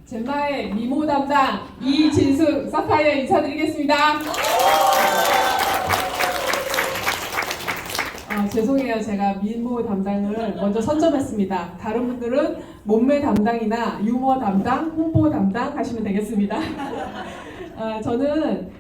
젠마의 미모 담당 이진숙 사파이어 인사드리겠습니다. 죄송해요. 제가 미모 담당을 먼저 선점했습니다. 다른 분들은 몸매 담당이나 유머 담당, 홍보 담당 하시면 되겠습니다. 저는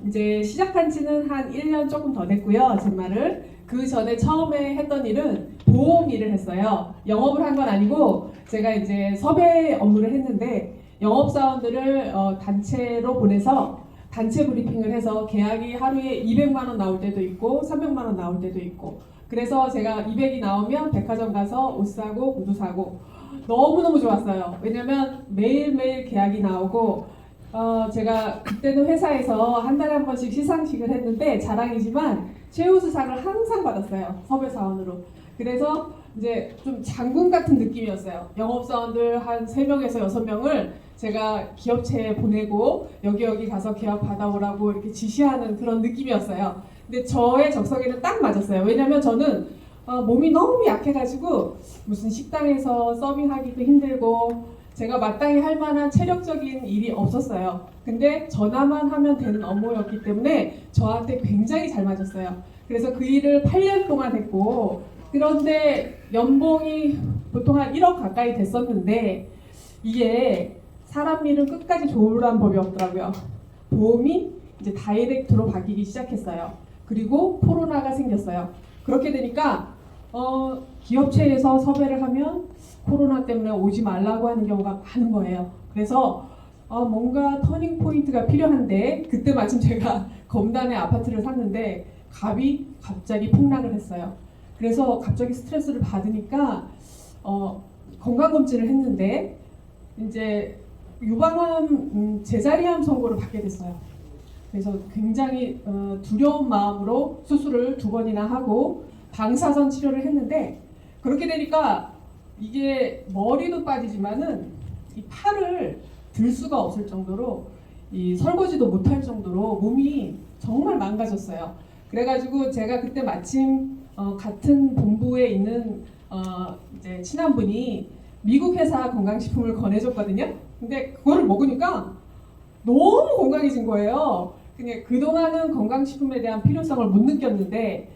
이제 시작한 지는 한 1년 조금 더 됐고요. 젠마를. 그 전에 처음에 했던 일은 보험 일을 했어요. 영업을 한 건 아니고 제가 이제 섭외 업무를 했는데 영업사원들을 단체로 보내서 단체 브리핑을 해서 계약이 하루에 200만 원 나올 때도 있고 300만 원 나올 때도 있고, 그래서 제가 200이 나오면 백화점 가서 옷 사고 구두 사고 너무너무 좋았어요. 왜냐면 매일매일 계약이 나오고 제가 그때는 회사에서 한 달에 한 번씩 시상식을 했는데 자랑이지만 최우수상을 항상 받았어요. 섭외사원으로. 그래서 이제 좀 장군 같은 느낌이었어요. 영업사원들 한 3명에서 6명을 제가 기업체에 보내고 여기 가서 계약 받아오라고 이렇게 지시하는 그런 느낌이었어요. 근데 저의 적성에는 딱 맞았어요. 왜냐면 저는 몸이 너무 약해가지고 무슨 식당에서 서빙하기도 힘들고 제가 마땅히 할 만한 체력적인 일이 없었어요. 근데 전화만 하면 되는 업무였기 때문에 저한테 굉장히 잘 맞았어요. 그래서 그 일을 8년 동안 했고, 그런데 연봉이 보통 한 1억 가까이 됐었는데 이게 사람 일은 끝까지 좋으란 법이 없더라고요. 보험이 이제 다이렉트로 바뀌기 시작했어요. 그리고 코로나가 생겼어요. 그렇게 되니까 기업체에서 섭외를 하면 코로나 때문에 오지 말라고 하는 경우가 많은 거예요. 그래서 뭔가 터닝 포인트가 필요한데 그때 마침 제가 검단의 아파트를 샀는데 값이 갑자기 폭락을 했어요. 그래서 갑자기 스트레스를 받으니까 건강검진을 했는데 이제 유방암 제자리암 선고를 받게 됐어요. 그래서 굉장히 두려운 마음으로 수술을 2번이나 하고 방사선 치료를 했는데, 그렇게 되니까 이게 머리도 빠지지만은 이 팔을 들 수가 없을 정도로 이 설거지도 못할 정도로 몸이 정말 망가졌어요. 그래가지고 제가 그때 마침 같은 본부에 있는 이제 친한 분이 미국 회사 건강식품을 권해줬거든요. 근데 그거를 먹으니까 너무 건강해진 거예요. 그냥 그동안은 건강식품에 대한 필요성을 못 느꼈는데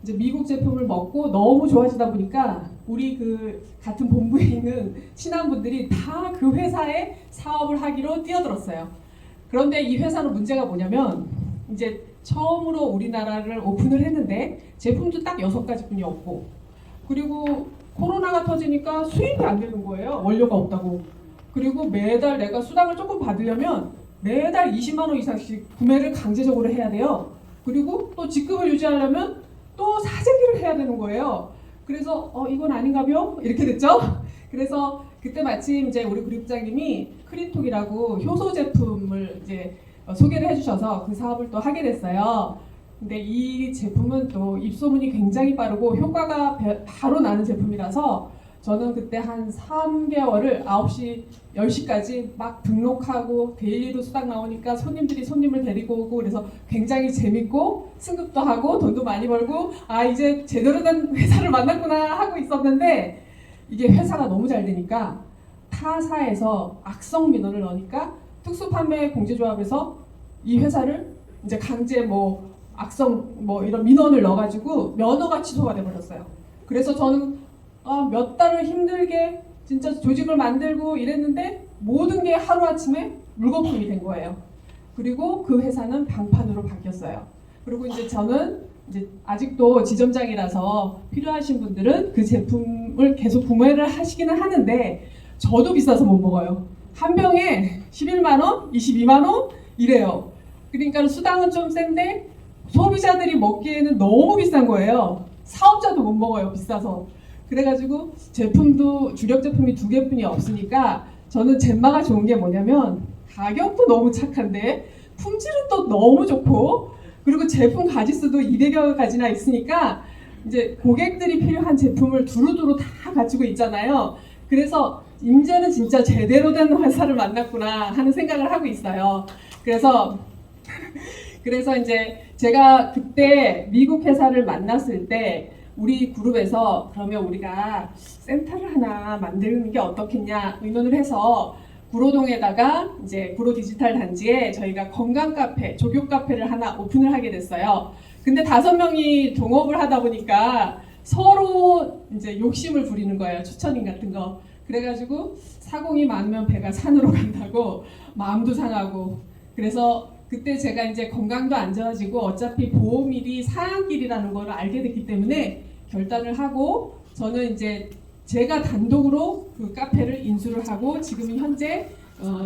이제 미국 제품을 먹고 너무 좋아지다 보니까 우리 그 같은 본부에 있는 친한 분들이 다 그 회사에 사업을 하기로 뛰어들었어요. 그런데 이 회사는 문제가 뭐냐면 이제 처음으로 우리나라를 오픈을 했는데 제품도 딱 6가지뿐이 없고, 그리고 코로나가 터지니까 수입이 안 되는 거예요. 원료가 없다고. 그리고 매달 내가 수당을 조금 받으려면 매달 20만 원 이상씩 구매를 강제적으로 해야 돼요. 그리고 또 직급을 유지하려면 또 사재기를 해야 되는 거예요. 그래서 이건 아닌가요? 이렇게 됐죠. 그래서 그때 마침 이제 우리 그룹장님이 크린톡이라고 효소 제품을 이제 소개를 해주셔서 그 사업을 또 하게 됐어요. 근데 이 제품은 또 입소문이 굉장히 빠르고 효과가 바로 나는 제품이라서 저는 그때 한 3개월을 9시, 10시까지 막 등록하고 데일리로 수당 나오니까 손님들이 손님을 데리고 오고 그래서 굉장히 재밌고 승급도 하고 돈도 많이 벌고 이제 제대로 된 회사를 만났구나 하고 있었는데, 이게 회사가 너무 잘 되니까 타사에서 악성 민원을 넣으니까 특수판매공제조합에서 이 회사를 이제 강제 악성 이런 민원을 넣어가지고 면허가 취소가 돼버렸어요. 그래서 저는 몇 달을 힘들게 진짜 조직을 만들고 이랬는데 모든 게 하루아침에 물거품이 된 거예요. 그리고 그 회사는 방판으로 바뀌었어요. 그리고 이제 저는 이제 아직도 지점장이라서 필요하신 분들은 그 제품을 계속 구매를 하시기는 하는데 저도 비싸서 못 먹어요. 한 병에 11만 원, 22만 원 이래요. 그러니까 수당은 좀 센데 소비자들이 먹기에는 너무 비싼 거예요. 사업자도 못 먹어요, 비싸서. 그래가지고 제품도 주력 제품이 2개뿐이 없으니까 저는 젠마가 좋은 게 뭐냐면 가격도 너무 착한데 품질은 또 너무 좋고, 그리고 제품 가지수도 200여 가지나 있으니까 이제 고객들이 필요한 제품을 두루두루 다 가지고 있잖아요. 그래서 이제는 진짜 제대로 된 회사를 만났구나 하는 생각을 하고 있어요. 그래서 이제 제가 그때 미국 회사를 만났을 때 우리 그룹에서 그러면 우리가 센터를 하나 만드는 게 어떻겠냐 의논을 해서 구로동에다가 이제 구로 디지털 단지에 저희가 건강 카페, 조교 카페를 하나 오픈을 하게 됐어요. 근데 5명이 동업을 하다 보니까 서로 이제 욕심을 부리는 거예요. 추천인 같은 거. 그래가지고 사공이 많으면 배가 산으로 간다고 마음도 상하고. 그래서 그때 제가 이제 건강도 안 좋아지고 어차피 보험일이 사양길이라는 걸 알게 됐기 때문에 결단을 하고 저는 이제 제가 단독으로 그 카페를 인수를 하고 지금은 현재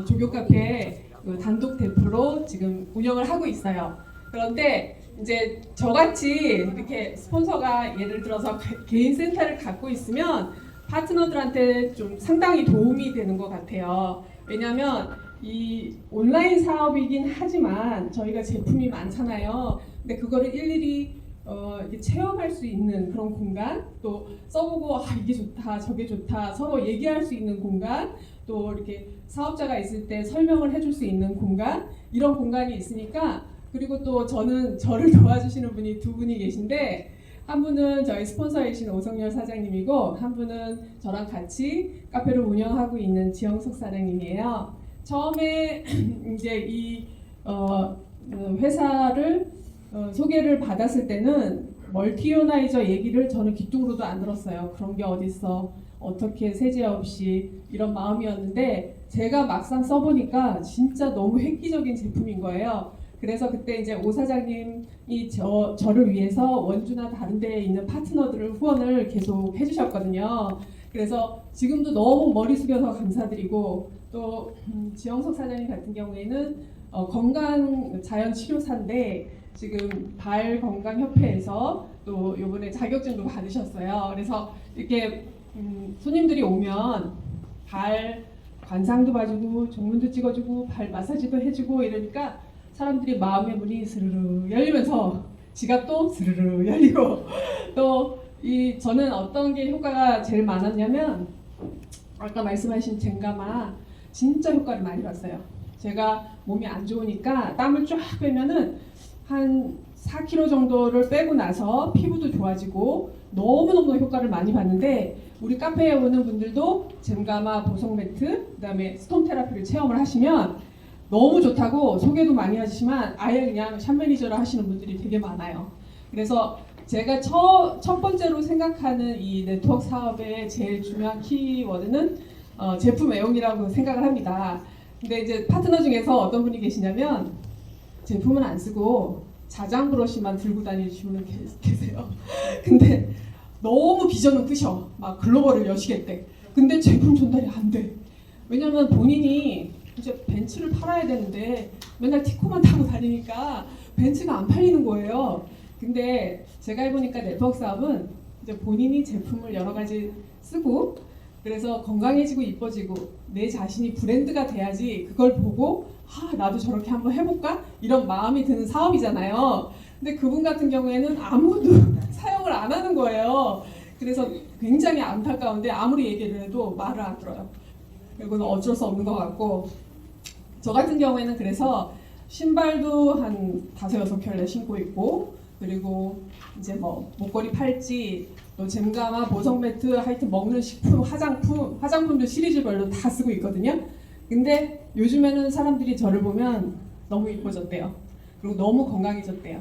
조교 카페 단독 대표로 지금 운영을 하고 있어요. 그런데 이제 저같이 이렇게 스폰서가 예를 들어서 개인 센터를 갖고 있으면 파트너들한테 좀 상당히 도움이 되는 것 같아요. 왜냐하면 이 온라인 사업이긴 하지만 저희가 제품이 많잖아요. 근데 그거를 일일이 이렇게 체험할 수 있는 그런 공간, 또 써보고 이게 좋다, 저게 좋다 서로 얘기할 수 있는 공간, 또 이렇게 사업자가 있을 때 설명을 해줄 수 있는 공간, 이런 공간이 있으니까. 그리고 또 저는 저를 도와주시는 분이 2분이 계신데 한 분은 저희 스폰서이신 오성열 사장님이고 한 분은 저랑 같이 카페를 운영하고 있는 지영석 사장님이에요. 처음에 이제 이 회사를 소개를 받았을 때는 멀티오나이저 얘기를 저는 귀뚱으로도 안 들었어요. 그런 게 어딨어, 어떻게 세제 없이, 이런 마음이었는데 제가 막상 써보니까 진짜 너무 획기적인 제품인 거예요. 그래서 그때 이제 오 사장님이 저를 위해서 원주나 다른 데에 있는 파트너들을 후원을 계속 해주셨거든요. 그래서 지금도 너무 머리 숙여서 감사드리고, 또 지영석 사장님 같은 경우에는 건강 자연 치료사인데 지금 발건강협회에서 또 이번에 자격증도 받으셨어요. 그래서 이렇게 손님들이 오면 발 관상도 봐주고 종문도 찍어주고 발 마사지도 해주고 이러니까 사람들이 마음의 문이 스르르 열리면서 지갑도 스르르 열리고, 또 저는 어떤 게 효과가 제일 많았냐면 아까 말씀하신 젠가마 진짜 효과를 많이 봤어요. 제가 몸이 안 좋으니까 땀을 쫙 빼면은 한 4kg 정도를 빼고 나서 피부도 좋아지고 너무너무 효과를 많이 봤는데, 우리 카페에 오는 분들도 젠가마 보석 매트, 그다음에 스톤 테라피를 체험을 하시면 너무 좋다고 소개도 많이 하시지만 아예 그냥 샵 매니저를 하시는 분들이 되게 많아요. 그래서 제가 첫 번째로 생각하는 이 네트워크 사업의 제일 중요한 키워드는 제품 애용이라고 생각을 합니다. 근데 이제 파트너 중에서 어떤 분이 계시냐면 제품은 안 쓰고 자장 브러쉬만 들고 다니시는 분 계세요. 근데 너무 비전은 크셔. 막 글로벌을 여시겠대. 근데 제품 전달이 안 돼. 왜냐면 본인이 이제 벤츠를 팔아야 되는데 맨날 티코만 타고 다니니까 벤츠가 안 팔리는 거예요. 근데 제가 해보니까 네트워크 사업은 이제 본인이 제품을 여러 가지 쓰고, 그래서 건강해지고 이뻐지고 내 자신이 브랜드가 돼야지 그걸 보고 나도 저렇게 한번 해볼까? 이런 마음이 드는 사업이잖아요. 근데 그분 같은 경우에는 아무도 사용을 안 하는 거예요. 그래서 굉장히 안타까운데 아무리 얘기를 해도 말을 안 들어요. 이거는 어쩔 수 없는 것 같고, 저 같은 경우에는 그래서 신발도 한 5-6켤레 신고 있고, 그리고 이제 뭐 목걸이, 팔찌, 또 잼가마, 보석 매트, 하여튼 먹는 식품, 화장품도 시리즈별로 다 쓰고 있거든요. 근데 요즘에는 사람들이 저를 보면 너무 이뻐졌대요. 그리고 너무 건강해졌대요.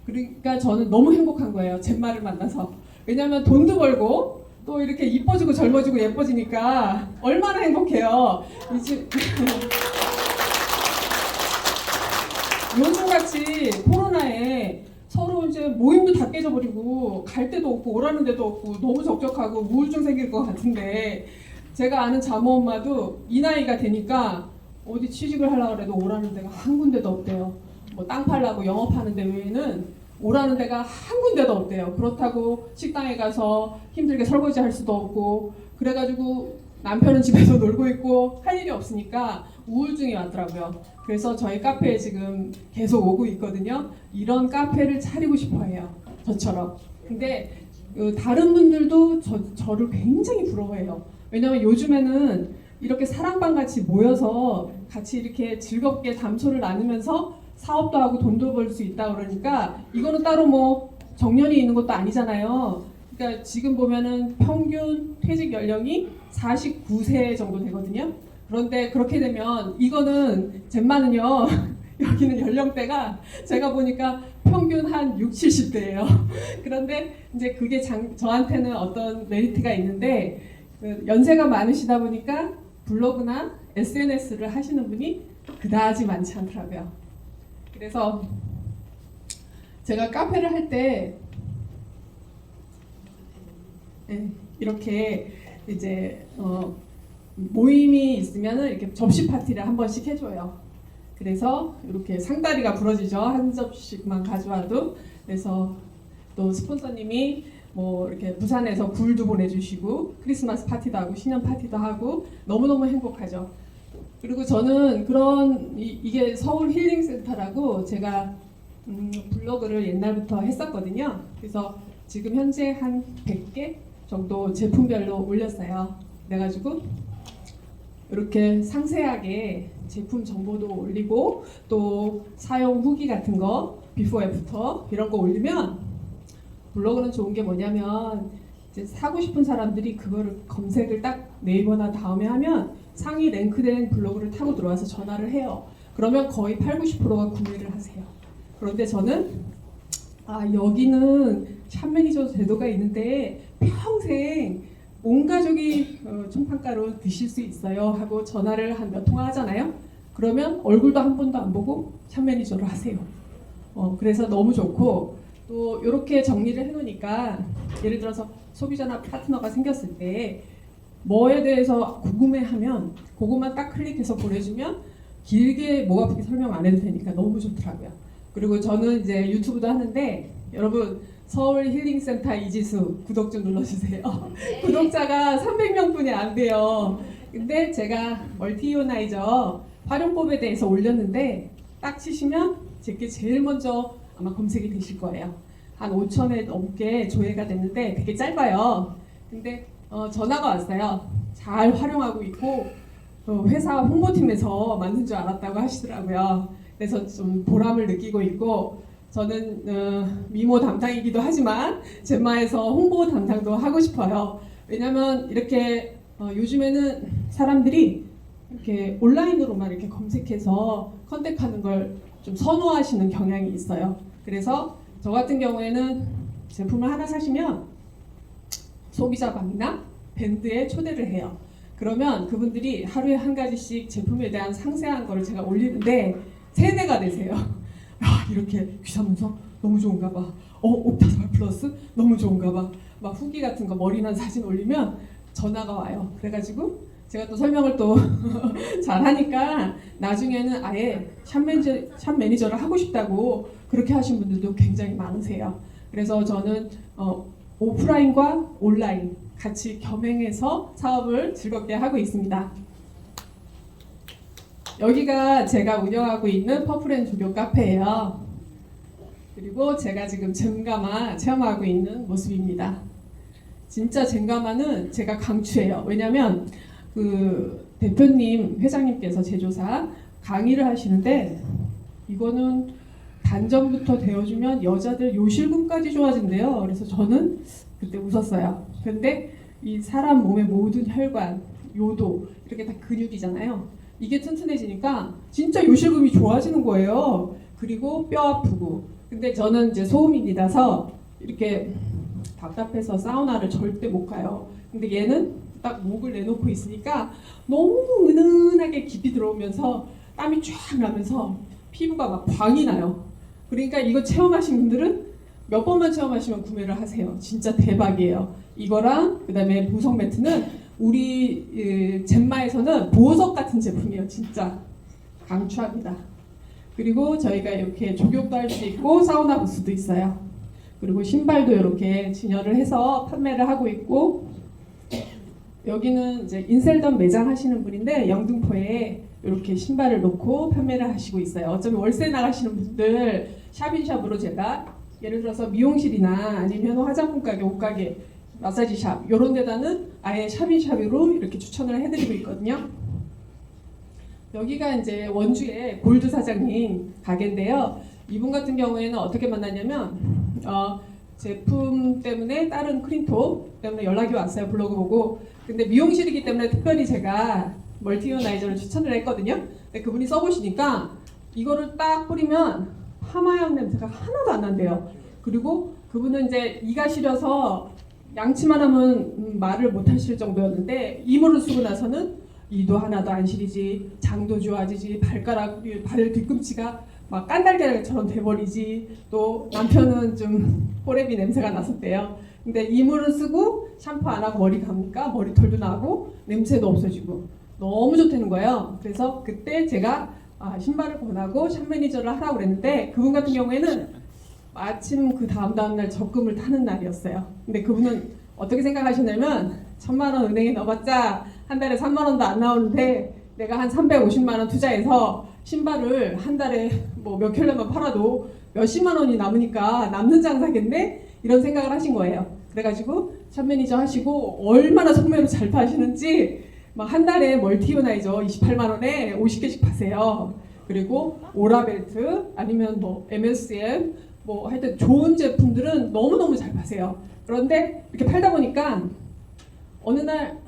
그러니까 저는 너무 행복한 거예요. 잼마를 만나서. 왜냐면 돈도 벌고 또 이렇게 이뻐지고 젊어지고 예뻐지니까 얼마나 행복해요. 요즘같이 코로나에 서로 이제 모임도 다 깨져버리고 갈 데도 없고 오라는 데도 없고 너무 적적하고 우울증 생길 것 같은데, 제가 아는 자모 엄마도 이 나이가 되니까 어디 취직을 하려고 해도 오라는 데가 한 군데도 없대요. 뭐 땅 팔라고 영업하는 데 외에는 오라는 데가 한 군데도 없대요. 그렇다고 식당에 가서 힘들게 설거지 할 수도 없고, 그래가지고 남편은 집에서 놀고 있고 할 일이 없으니까 우울증이 왔더라고요. 그래서 저희 카페에 지금 계속 오고 있거든요. 이런 카페를 차리고 싶어 해요. 저처럼. 근데 다른 분들도 저를 굉장히 부러워해요. 왜냐면 요즘에는 이렇게 사랑방 같이 모여서 같이 이렇게 즐겁게 담소를 나누면서 사업도 하고 돈도 벌 수 있다 그러니까, 이거는 따로 뭐 정년이 있는 것도 아니잖아요. 그러니까 지금 보면은 평균 퇴직 연령이 49세 정도 되거든요. 그런데 그렇게 되면 이거는 젠마는요. 여기는 연령대가 제가 보니까 평균 한 6, 70대예요. 그런데 이제 그게 저한테는 어떤 메리트가 있는데 그 연세가 많으시다 보니까 블로그나 SNS를 하시는 분이 그다지 많지 않더라고요. 그래서 제가 카페를 할 때 이렇게 이제 모임이 있으면은 이렇게 접시 파티를 한 번씩 해줘요. 그래서 이렇게 상다리가 부러지죠. 한 접시만 가져와도. 그래서 또 스폰서님이 뭐 이렇게 부산에서 굴도 보내주시고 크리스마스 파티도 하고 신년 파티도 하고 너무너무 행복하죠. 그리고 저는 이게 서울 힐링센터라고 제가 블로그를 옛날부터 했었거든요. 그래서 지금 현재 한 100개 정도 제품별로 올렸어요. 그래가지고 이렇게 상세하게 제품 정보도 올리고 또 사용 후기 같은 거 비포 애프터 이런 거 올리면 블로그는 좋은 게 뭐냐면 이제 사고 싶은 사람들이 그거를 검색을 딱 네이버나 다음에 하면 상위 랭크된 블로그를 타고 들어와서 전화를 해요. 그러면 거의 8, 90%가 구매를 하세요. 그런데 저는 여기는 샵 매니저 제도가 있는데 평생 온 가족이 총판가로 드실 수 있어요 하고 전화를 한 몇 통화 하잖아요. 그러면 얼굴도 한 번도 안 보고 샵 매니저를 하세요. 그래서 너무 좋고 또 이렇게 정리를 해놓으니까 예를 들어서 소비자나 파트너가 생겼을 때 뭐에 대해서 궁금해하면 그것만 딱 클릭해서 보내주면 길게 목 아프게 설명 안 해도 되니까 너무 좋더라고요. 그리고 저는 이제 유튜브도 하는데 여러분 서울 힐링센터 이지수 구독 좀 눌러주세요. 구독자가 300명뿐이 안 돼요. 근데 제가 멀티이오나이저 활용법에 대해서 올렸는데 딱 치시면 제게 제일 먼저 아마 검색이 되실 거예요. 한 5,000회 넘게 조회가 됐는데 되게 짧아요. 근데 전화가 왔어요. 잘 활용하고 있고 회사 홍보팀에서 만든 줄 알았다고 하시더라고요. 그래서 좀 보람을 느끼고 있고 저는 미모 담당이기도 하지만 젠마에서 홍보 담당도 하고 싶어요. 왜냐면 이렇게 요즘에는 사람들이 이렇게 온라인으로만 이렇게 검색해서 컨택하는 걸 좀 선호하시는 경향이 있어요. 그래서 저 같은 경우에는 제품을 하나 사시면 소비자방이나 밴드에 초대를 해요. 그러면 그분들이 하루에 한 가지씩 제품에 대한 상세한 거를 제가 올리는데 세뇌가 되세요. 이렇게 귀사문서 너무 좋은가 봐. 옵타스말 플러스 너무 좋은가 봐. 막 후기 같은 거 머리난 사진 올리면 전화가 와요. 그래가지고 제가 또 설명을 또 잘하니까 나중에는 아예 샵 매니저를 하고 싶다고 그렇게 하신 분들도 굉장히 많으세요. 그래서 저는 오프라인과 온라인 같이 겸행해서 사업을 즐겁게 하고 있습니다. 여기가 제가 운영하고 있는 퍼플앤 조교 카페예요. 그리고 제가 지금 젠가마 체험하고 있는 모습입니다. 진짜 젠가마는 제가 강추해요. 왜냐면 그 대표님, 회장님께서 제조사 강의를 하시는데 이거는 단전부터 되어주면 여자들 요실금까지 좋아진대요. 그래서 저는 그때 웃었어요. 근데 이 사람 몸의 모든 혈관, 요도 이렇게 다 근육이잖아요. 이게 튼튼해지니까 진짜 요실금이 좋아지는 거예요. 그리고 뼈 아프고. 근데 저는 이제 소음인이라서 이렇게 답답해서 사우나를 절대 못 가요. 근데 얘는 딱 목을 내놓고 있으니까 너무 은은하게 깊이 들어오면서 땀이 쫙 나면서 피부가 막 광이 나요. 그러니까 이거 체험하신 분들은 몇 번만 체험하시면 구매를 하세요. 진짜 대박이에요. 이거랑 그다음에 보석 매트는 우리 젠마에서는 보석 같은 제품이에요. 진짜 강추합니다. 그리고 저희가 이렇게 족욕도 할 수 있고 사우나 부스도 있어요. 그리고 신발도 이렇게 진열을 해서 판매를 하고 있고 여기는 이제 인셀덤 매장 하시는 분인데 영등포에 이렇게 신발을 놓고 판매를 하시고 있어요. 어차피 월세 나가시는 분들 샵인샵으로 제가 예를 들어서 미용실이나 아니면 화장품 가게, 옷 가게, 마사지샵 이런 데다는 아예 샵인샵으로 이렇게 추천을 해드리고 있거든요. 여기가 이제 원주의 골드 사장님 가게인데요. 이분 같은 경우에는 어떻게 만났냐면 제품 때문에 다른 크림톱 때문에 연락이 왔어요. 블로그 보고. 근데 미용실이기 때문에 특별히 제가 멀티어나이저를 추천을 했거든요. 근데 그분이 써보시니까 이거를 딱 뿌리면 파마향 냄새가 하나도 안 난대요. 그리고 그분은 이제 이가 시려서 양치만 하면 말을 못 하실 정도였는데 이물을 쓰고 나서는 이도 하나도 안 시리지, 장도 좋아지지, 발 뒤꿈치가 막 깐달걀처럼 돼버리지, 또 남편은 좀 호레비 냄새가 났었대요. 근데 이물을 쓰고 샴푸 안 하고 머리 감니까 머리털도 나고 냄새도 없어지고 너무 좋다는 거예요. 그래서 그때 제가 신발을 권하고 샵 매니저를 하라고 그랬는데 그분 같은 경우에는 마침 그 다음날 적금을 타는 날이었어요. 근데 그분은 어떻게 생각하시냐면 1,000만 원 은행에 넣어봤자 한 달에 3만 원도 안 나오는데 내가 한 350만 원 투자해서 신발을 한 달에 뭐 몇 켤레만 팔아도 몇십만 원이 남으니까 남는 장사겠네? 이런 생각을 하신 거예요. 그래가지고 샵 매니저 하시고 얼마나 소매로 잘 파시는지 막 한 달에 멀티어나이저 28만 원에 50개씩 파세요. 그리고 오라벨트 아니면 뭐 MSM 뭐 하여튼 좋은 제품들은 너무너무 잘 파세요. 그런데 이렇게 팔다 보니까 어느 날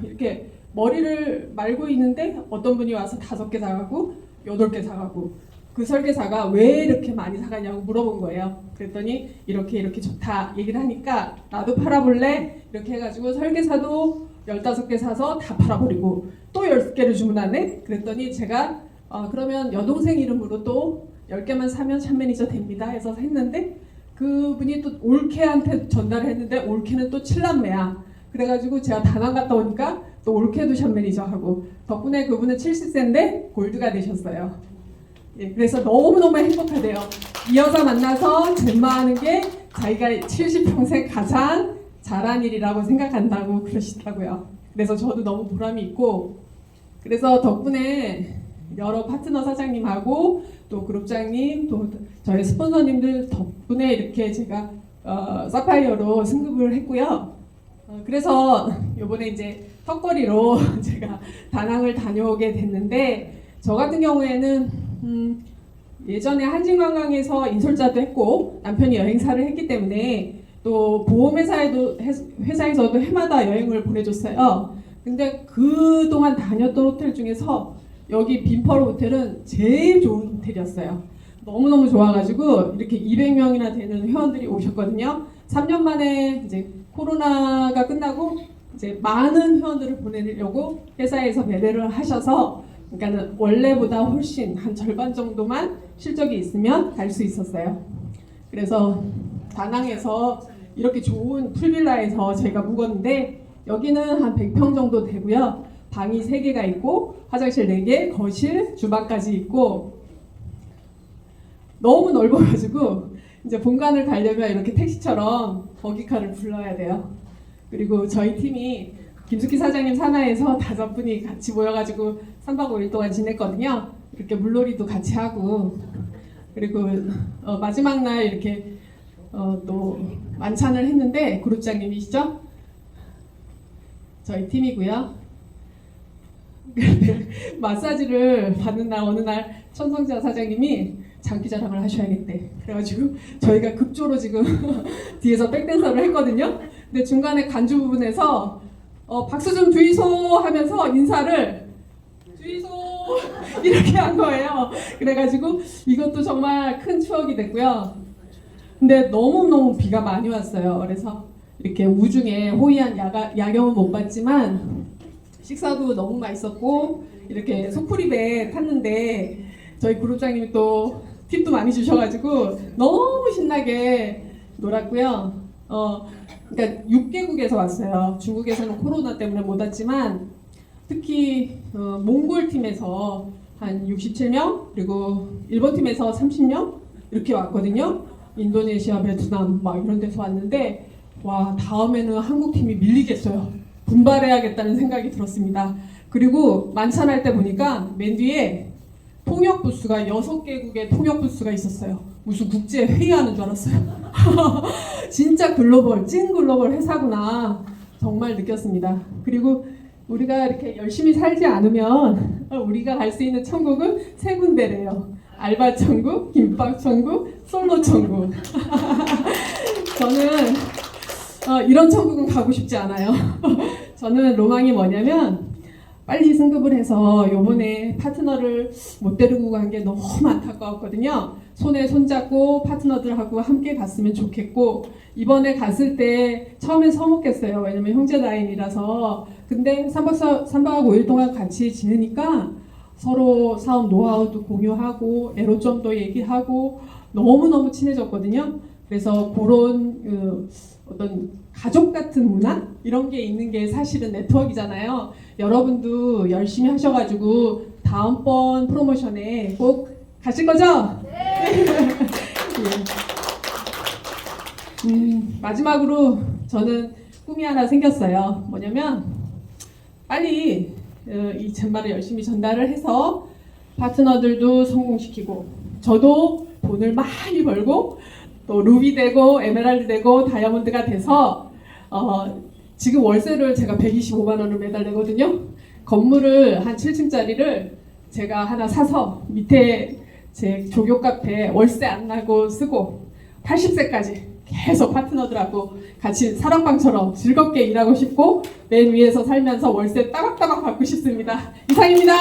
이렇게 머리를 말고 있는데 어떤 분이 와서 5개 사가고 8개 사가고 그 설계사가 왜 이렇게 많이 사가냐고 물어본 거예요. 그랬더니 이렇게 좋다 얘기를 하니까 나도 팔아볼래? 이렇게 해가지고 설계사도 15개 사서 다 팔아버리고 또 10개를 주문하네? 그랬더니 제가 그러면 여동생 이름으로 또 10개만 사면 샵 매니저 됩니다 해서 했는데 그분이 또 올케한테 전달을 했는데 올케는 또 7남매야. 그래가지고 제가 다낭 갔다 오니까 또 올케도 샵 매니저 하고 덕분에 그분은 70세인데 골드가 되셨어요. 예, 그래서 너무너무 행복하대요. 이 여자 만나서 젠마하는 게 자기가 70평생 가장 잘한 일이라고 생각한다고 그러시더라고요. 그래서 저도 너무 보람이 있고 그래서 덕분에 여러 파트너 사장님하고 또 그룹장님 또 저희 스폰서님들 덕분에 이렇게 제가 사파이어로 승급을 했고요. 그래서 요번에 이제 턱걸이로 제가 다낭을 다녀오게 됐는데 저 같은 경우에는 예전에 한진관광에서 인솔자도 했고 남편이 여행사를 했기 때문에 또 보험회사에서도 해마다 여행을 보내줬어요. 근데 그동안 다녔던 호텔 중에서 여기 빈펄 호텔은 제일 좋은 호텔이었어요. 너무너무 좋아가지고 이렇게 200명이나 되는 회원들이 오셨거든요. 3년 만에 이제 코로나가 끝나고 이제 많은 회원들을 보내려고 회사에서 배려를 하셔서 그러니까는 원래보다 훨씬 한 절반 정도만 실적이 있으면 갈 수 있었어요. 그래서 다낭에서 이렇게 좋은 풀빌라에서 제가 묵었는데 여기는 한 100평 정도 되고요. 방이 3개가 있고 화장실 4개, 거실, 주방까지 있고 너무 넓어가지고 이제 본관을 가려면 이렇게 택시처럼 버기카를 불러야 돼요. 그리고 저희 팀이 김숙희 사장님 산하에서 5분이 같이 모여가지고 3박 5일 동안 지냈거든요. 이렇게 물놀이도 같이 하고 그리고 마지막 날 이렇게 또 만찬을 했는데 그룹장님이시죠? 저희 팀이고요. 마사지를 받는 날 어느 날 천성자 사장님이 장기자랑을 하셔야겠대. 그래가지고 저희가 급조로 지금 뒤에서 백댄서를 했거든요. 근데 중간에 간주 부분에서 박수 좀 주이소 하면서 인사를 주이소 이렇게 한 거예요. 그래가지고 이것도 정말 큰 추억이 됐고요. 근데 너무너무 비가 많이 왔어요. 그래서 이렇게 우중에 호이안 야경은 못 봤지만 식사도 너무 맛있었고 이렇게 소쿠리배 탔는데 저희 그룹장님이 또 팁도 많이 주셔가지고 너무 신나게 놀았고요. 그러니까 6개국에서 왔어요. 중국에서는 코로나 때문에 못 왔지만 특히 몽골 팀에서 한 67명 그리고 일본 팀에서 30명 이렇게 왔거든요. 인도네시아, 베트남 막 이런 데서 왔는데 와 다음에는 한국 팀이 밀리겠어요. 분발해야겠다는 생각이 들었습니다. 그리고 만찬할 때 보니까 맨 뒤에 통역 부스가 6개국의 통역 부스가 있었어요. 무슨 국제 회의하는 줄 알았어요. 진짜 글로벌, 찐 글로벌 회사구나 정말 느꼈습니다. 그리고 우리가 이렇게 열심히 살지 않으면 우리가 갈 수 있는 천국은 3군데래요. 알바 천국, 김밥 천국, 솔로 천국. 저는 이런 천국은 가고 싶지 않아요. 저는 로망이 뭐냐면 빨리 승급을 해서 요번에 파트너를 못 데리고 간 게 너무 안타까웠거든요. 손에 손잡고 파트너들하고 함께 갔으면 좋겠고, 이번에 갔을 때 처음엔 서먹겠어요. 왜냐면 형제 라인이라서. 근데 3박 5일 동안 같이 지내니까 서로 사업 노하우도 공유하고 애로점도 얘기하고 너무너무 친해졌거든요. 그래서 그런 어떤 가족 같은 문화 이런 게 있는 게 사실은 네트워크잖아요. 여러분도 열심히 하셔가지고 다음번 프로모션에 꼭 가실 거죠? 네. 예. 마지막으로 저는 꿈이 하나 생겼어요. 뭐냐면 빨리 이 젠마를 열심히 전달을 해서 파트너들도 성공시키고 저도 돈을 많이 벌고 또 루비 되고 에메랄드 되고 다이아몬드가 돼서 지금 월세를 제가 125만 원을 매달 내거든요. 건물을 한 7층짜리를 제가 하나 사서 밑에 제 조교 카페 월세 안 나고 쓰고 80세까지 계속 파트너들하고 같이 사랑방처럼 즐겁게 일하고 싶고 맨 위에서 살면서 월세 따박따박 받고 싶습니다. 이상입니다.